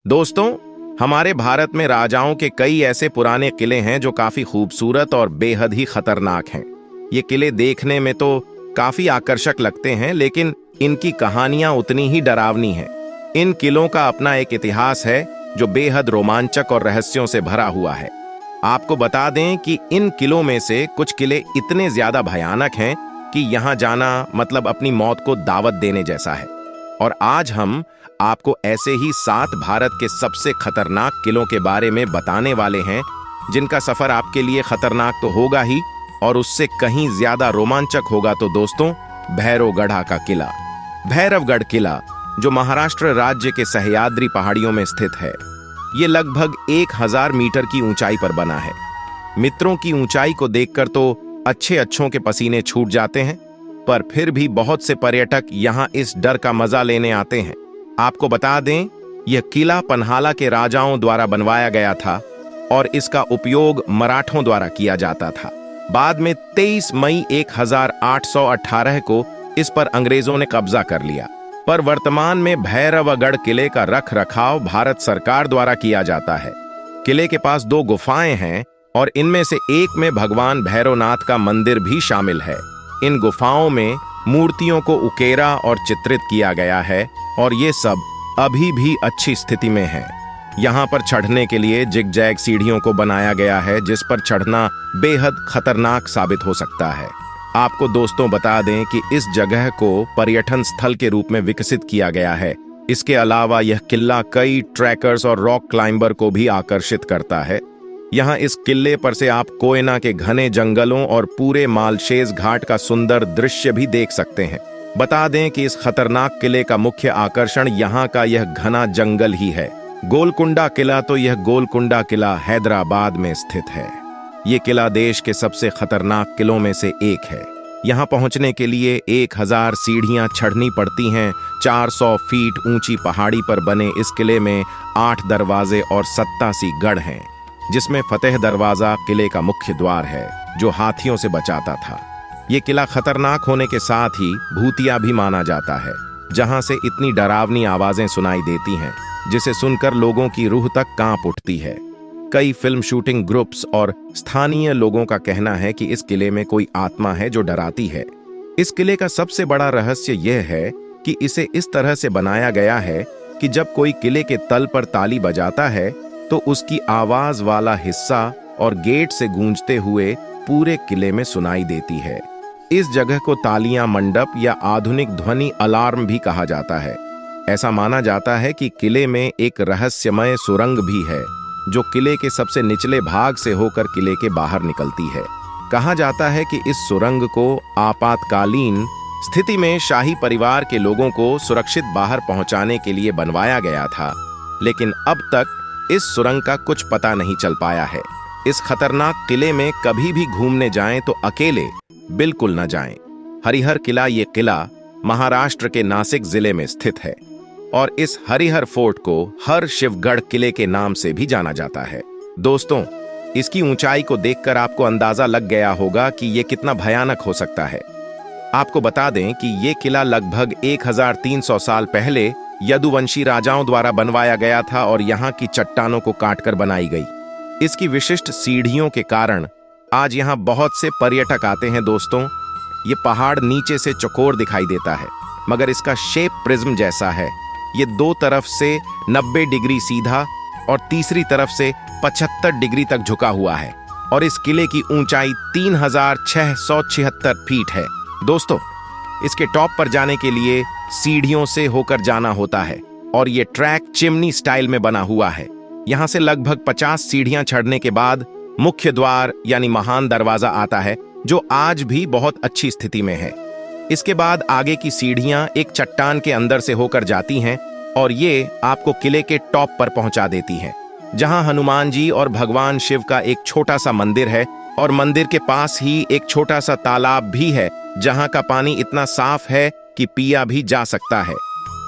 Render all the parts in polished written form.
दोस्तों, हमारे भारत में राजाओं के कई ऐसे पुराने किले हैं जो काफी खूबसूरत और बेहद ही खतरनाक हैं। ये किले देखने में तो काफी आकर्षक लगते हैं, लेकिन इनकी कहानियां उतनी ही डरावनी हैं। इन किलों का अपना एक इतिहास है जो बेहद रोमांचक और रहस्यों से भरा हुआ है। आपको बता दें कि इन किलों में से कुछ किले इतने ज्यादा भयानक हैं कि यहाँ जाना मतलब अपनी मौत को दावत देने जैसा है। और आज हम आपको ऐसे ही 7 भारत के सबसे खतरनाक किलों के बारे में बताने वाले हैं, जिनका सफर आपके लिए खतरनाक तो होगा ही और उससे कहीं ज्यादा रोमांचक होगा। तो दोस्तों, भैरवगढ़ का किला। भैरवगढ़ किला जो महाराष्ट्र राज्य के सह्याद्री पहाड़ियों में स्थित है, ये लगभग 1000 मीटर की ऊंचाई पर बना है। मित्रों, की ऊंचाई को देखकर तो अच्छों के पसीने छूट जाते हैं, पर फिर भी बहुत से पर्यटक यहाँ इस डर का मजा लेने आते हैं। आपको बता दें, यह किला पन्हाला के राजाओं द्वारा बनवाया गया था और इसका उपयोग मराठों द्वारा किया जाता था। बाद में 23 मई 1818 को इस पर अंग्रेजों ने कब्जा कर लिया, पर वर्तमान में भैरवगढ़ किले का रख रखाव भारत सरकार द्वारा किया जाता है। किले के पास 2 गुफाएं हैं और इनमें से एक में भगवान भैरवनाथ का मंदिर भी शामिल है। इन गुफाओं में मूर्तियों को उकेरा और चित्रित किया गया है और ये सब अभी भी अच्छी स्थिति में है। यहाँ पर चढ़ने के लिए जिगजैग सीढ़ियों को बनाया गया है, जिस पर चढ़ना बेहद खतरनाक साबित हो सकता है। आपको दोस्तों बता दें कि इस जगह को पर्यटन स्थल के रूप में विकसित किया गया है। इसके अलावा यह किला कई ट्रैकर्स और रॉक क्लाइंबर को भी आकर्षित करता है। यहाँ इस किले पर से आप कोयना के घने जंगलों और पूरे मालशेज घाट का सुंदर दृश्य भी देख सकते हैं। बता दें कि इस खतरनाक किले का मुख्य आकर्षण यहाँ का यह घना जंगल ही है। गोलकुंडा किला, तो यह गोलकुंडा किला हैदराबाद में स्थित है। ये किला देश के सबसे खतरनाक किलों में से एक है। यहाँ पहुँचने के लिए 1000 सीढ़ियाँ चढ़नी पड़ती हैं। 400 फीट ऊंची पहाड़ी पर बने इस किले में 8 दरवाजे और 87 गढ़ हैं, जिसमें फतेह दरवाजा किले का मुख्य द्वार है, जो हाथियों से बचाता था। ये किला खतरनाक होने के साथ ही भूतिया भी माना जाता है, जहां से इतनी डरावनी आवाजें सुनाई देती हैं, जिसे सुनकर लोगों की रूह तक कांप उठती है। कई फिल्म शूटिंग ग्रुप्स और स्थानीय लोगों का कहना है कि इस किले में कोई आत्मा है जो डराती है। इस किले का सबसे बड़ा रहस्य यह है कि इसे इस तरह से बनाया गया है कि जब कोई किले के तल पर ताली बजाता है तो उसकी आवाज वाला हिस्सा और गेट से गूंजते हुए पूरे किले में सुनाई देती है। इस जगह को तालियां मंडप या आधुनिक ध्वनि अलार्म भी कहा जाता है। ऐसा माना जाता है कि किले में एक रहस्यमय सुरंग भी है, जो किले के सबसे निचले भाग से होकर किले के बाहर निकलती है। कहा जाता है कि इस सुरंग को आपातकालीन स्थिति में शाही परिवार के लोगों को सुरक्षित बाहर पहुंचाने के लिए बनवाया गया था, लेकिन अब तक इस सुरंग का कुछ पता नहीं चल पाया है। इस खतरनाक किले में कभी भी घूमने जाएं तो अकेले बिल्कुल न जाएं। हरिहर किला, ये किला महाराष्ट्र के नासिक जिले में स्थित है और इस हरिहर फोर्ट को हर शिवगढ़ किले के नाम से भी जाना जाता है। दोस्तों, इसकी ऊंचाई को देखकर आपको अंदाजा लग गया होगा कि यह कितना भयानक हो सकता है। आपको बता दें कि यह किला लगभग 1300 साल पहले यदुवंशी राजाओं द्वारा बनवाया गया था और यहाँ की चट्टानों को काटकर बनाई गई। इसकी विशिष्ट सीढ़ियों के कारण आज यहाँ बहुत से पर्यटक आते हैं। दोस्तों, ये पहाड़ नीचे से चौकोर दिखाई देता है, मगर इसका शेप प्रिज्म जैसा है। ये 2 तरफ से 90 डिग्री सीधा और तीसरी तरफ से 75 डिग्री तक झुका हुआ है और इस किले की ऊंचाई 3676 फीट है। दोस्तों, इसके टॉप पर जाने के लिए सीढ़ियों से होकर जाना होता है और ये ट्रैक चिमनी स्टाइल में बना हुआ है। यहाँ से लगभग 50 सीढ़ियां चढ़ने के बाद मुख्य द्वार यानी महान दरवाजा आता है, जो आज भी बहुत अच्छी स्थिति में है। इसके बाद आगे की सीढ़ियां एक चट्टान के अंदर से होकर जाती हैं और ये आपको किले के टॉप पर पहुंचा देती हैं, जहां हनुमान जी और भगवान शिव का एक छोटा सा मंदिर है और मंदिर के पास ही एक छोटा सा तालाब भी है, जहां का पानी इतना साफ है कि पिया भी जा सकता है।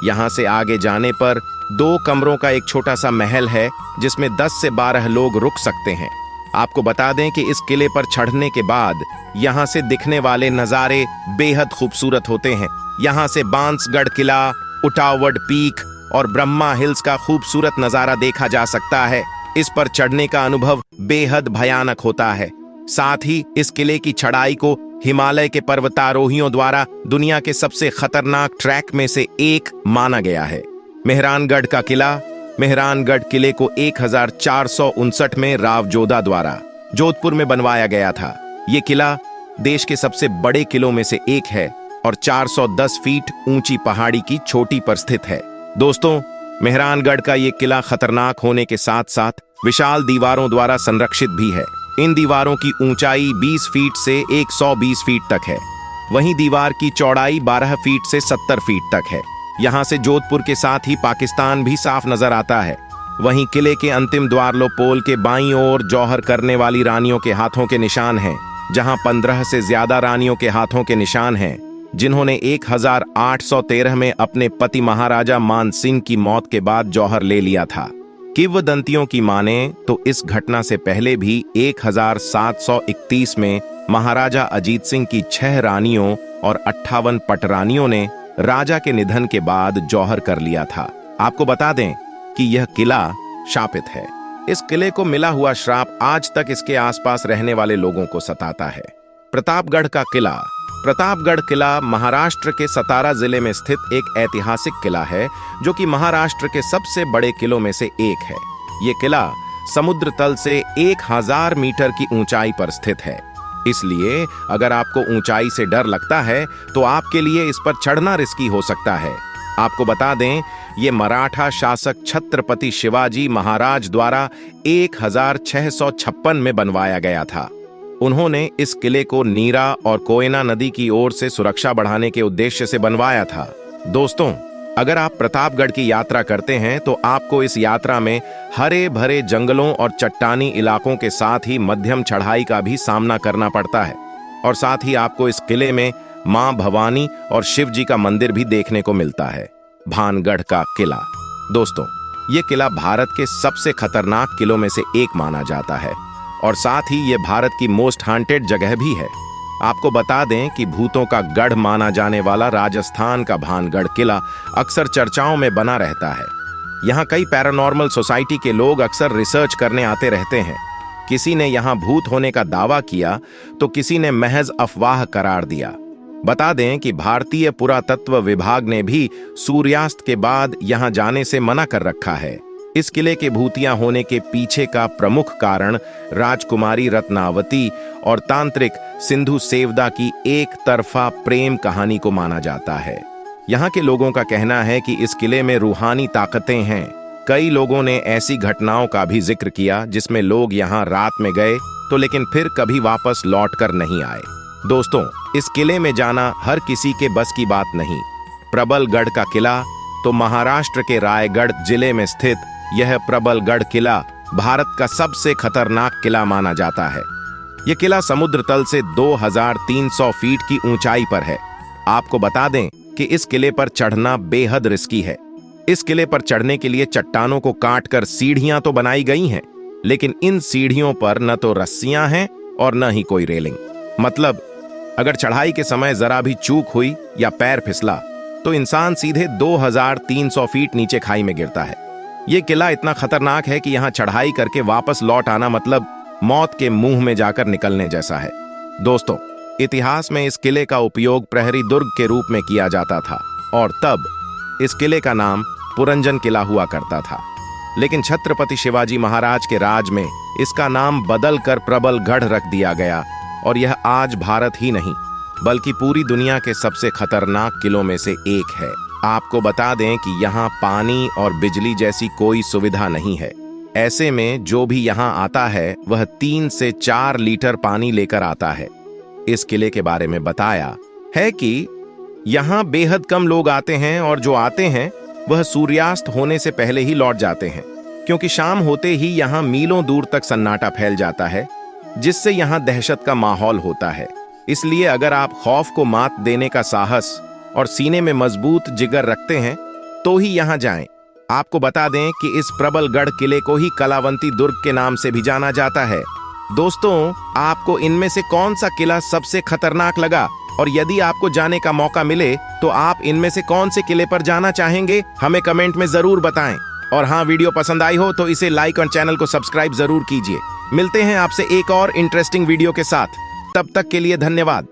यहाँ से आगे जाने पर 2 कमरों का एक छोटा सा महल है, जिसमें 10 से 12 लोग रुक सकते हैं। आपको बता दें कि इस किले पर चढ़ने के बाद यहाँ से दिखने वाले नज़ारे बेहद खूबसूरत होते हैं। यहाँ से बांसगढ़ किला, उटावड पीक और ब्रह्मा हिल्स का खूबसूरत नजारा देखा जा सकता है। इस पर चढ़ने का अनुभव बेहद भयानक होता है। साथ ही इस किले की चढ़ाई को हिमालय के पर्वतारोहियों द्वारा दुनिया के सबसे खतरनाक ट्रैक में से एक माना गया है। मेहरानगढ़ का किला। मेहरानगढ़ किले को 1459 में राव जोधा द्वारा जोधपुर में बनवाया गया था। ये किला देश के सबसे बड़े किलों में से एक है और 410 फीट ऊंची पहाड़ी की चोटी पर स्थित है। दोस्तों, मेहरानगढ़ का ये किला खतरनाक होने के साथ साथ विशाल दीवारों द्वारा संरक्षित भी है। इन दीवारों की ऊंचाई 20 फीट से 120 फीट तक है। वहीं दीवार की चौड़ाई 12 फीट से 70 फीट तक है। यहाँ से जोधपुर के साथ ही पाकिस्तान भी साफ नजर आता है। वहीं किले के अंतिम द्वार लोपोल के बाईं ओर जौहर करने वाली रानियों के हाथों के निशान हैं, जहां 15 से ज्यादा रानियों के हाथों के निशान हैं, जिन्होंने 1813 में अपने पति महाराजा मान सिंह की मौत के बाद जौहर ले लिया था। किंवदंतियों की माने तो इस घटना से पहले भी 1731 में महाराजा अजीत सिंह की 6 रानियों और 58 पटरानियों ने राजा के निधन के बाद जौहर कर लिया था। आपको बता दें कि यह किला शापित है। इस किले को मिला हुआ श्राप आज तक इसके आसपास रहने वाले लोगों को सताता है। प्रतापगढ़ का किला। प्रतापगढ़ किला महाराष्ट्र के सतारा जिले में स्थित एक ऐतिहासिक किला है, जो कि महाराष्ट्र के सबसे बड़े किलों में से एक है। ये किला समुद्र तल से 1000 मीटर की ऊंचाई पर स्थित है। इसलिए अगर आपको ऊंचाई से डर लगता है तो आपके लिए इस पर चढ़ना रिस्की हो सकता है। आपको बता दें, ये मराठा शासक छत्रपति शिवाजी महाराज द्वारा 1656 में बनवाया गया था। उन्होंने इस किले को नीरा और कोयना नदी की ओर से सुरक्षा बढ़ाने के उद्देश्य से बनवाया था। दोस्तों, अगर आप प्रतापगढ़ की यात्रा करते हैं तो आपको इस यात्रा में हरे भरे जंगलों और चट्टानी इलाकों के साथ ही मध्यम चढ़ाई का भी सामना करना पड़ता है। और साथ ही आपको इस किले में मां भवानी और शिव जी का मंदिर भी देखने को मिलता है। भानगढ़ का किला। दोस्तों, ये किला भारत के सबसे खतरनाक किलों में से एक माना जाता है और साथ ही ये भारत की मोस्ट हांटेड जगह भी है। आपको बता दें कि भूतों का गढ़ माना जाने वाला राजस्थान का भानगढ़ किला अक्सर चर्चाओं में बना रहता है। यहाँ कई पैरानॉर्मल सोसाइटी के लोग अक्सर रिसर्च करने आते रहते हैं। किसी ने यहाँ भूत होने का दावा किया तो किसी ने महज अफवाह करार दिया। बता दें कि भारतीय पुरातत्व विभाग ने भी सूर्यास्त के बाद यहाँ जाने से मना कर रखा है। इस किले के भूतिया होने के पीछे का प्रमुख कारण राजकुमारी रत्नावती और तांत्रिक सिंधु सेवदा की एक तरफा प्रेम कहानी को माना जाता है। यहाँ के लोगों का कहना है कि इस किले में रूहानी ताकतें हैं। कई लोगों ने ऐसी घटनाओं का भी जिक्र किया जिसमें लोग यहाँ रात में गए तो लेकिन फिर कभी वापस लौट कर नहीं आए। दोस्तों, इस किले में जाना हर किसी के बस की बात नहीं। प्रबलगढ़ का किला। तो महाराष्ट्र के रायगढ़ जिले में स्थित यह प्रबलगढ़ किला भारत का सबसे खतरनाक किला माना जाता है। यह किला समुद्र तल से 2300 फीट की ऊंचाई पर है। आपको बता दें कि इस किले पर चढ़ना बेहद रिस्की है। इस किले पर चढ़ने के लिए चट्टानों को काटकर सीढ़ियां तो बनाई गई हैं, लेकिन इन सीढ़ियों पर न तो रस्सियां हैं और न ही कोई रेलिंग। मतलब अगर चढ़ाई के समय जरा भी चूक हुई या पैर फिसला तो इंसान सीधे 2300 फीट नीचे खाई में गिरता है। यह किला इतना खतरनाक है कि यहाँ चढ़ाई करके वापस लौट आना मतलब मौत के मुंह में जाकर निकलने जैसा है। दोस्तों, इतिहास में इस किले का उपयोग प्रहरी दुर्ग के रूप में किया जाता था और तब इस किले का नाम पुरंजन किला हुआ करता था। लेकिन छत्रपति शिवाजी महाराज के राज में इसका नाम बदल कर प्रबलगढ़ रख दिया गया और यह आज भारत ही नहीं बल्कि पूरी दुनिया के सबसे खतरनाक किलों में से एक है। आपको बता दें कि यहाँ पानी और बिजली जैसी कोई सुविधा नहीं है। ऐसे में जो भी यहाँ आता है वह 3 से 4 लीटर पानी लेकर आता है। इस किले के बारे में बताया है कि यहाँ बेहद कम लोग आते हैं और जो आते हैं वह सूर्यास्त होने से पहले ही लौट जाते हैं, क्योंकि शाम होते ही यहाँ मीलों दूर तक सन्नाटा फैल जाता है, जिससे यहाँ दहशत का माहौल होता है। इसलिए अगर आप खौफ को मात देने का साहस और सीने में मजबूत जिगर रखते हैं तो ही यहाँ जाएं। आपको बता दें कि इस प्रबलगढ़ किले को ही कलावंती दुर्ग के नाम से भी जाना जाता है। दोस्तों, आपको इनमें से कौन सा किला सबसे खतरनाक लगा? और यदि आपको जाने का मौका मिले तो आप इनमें से कौन से किले पर जाना चाहेंगे हमें कमेंट में जरूर बताएं। और हाँ, वीडियो पसंद आई हो तो इसे लाइक और चैनल को सब्सक्राइब जरूर कीजिए। मिलते हैं आपसे एक और इंटरेस्टिंग वीडियो के साथ, तब तक के लिए धन्यवाद।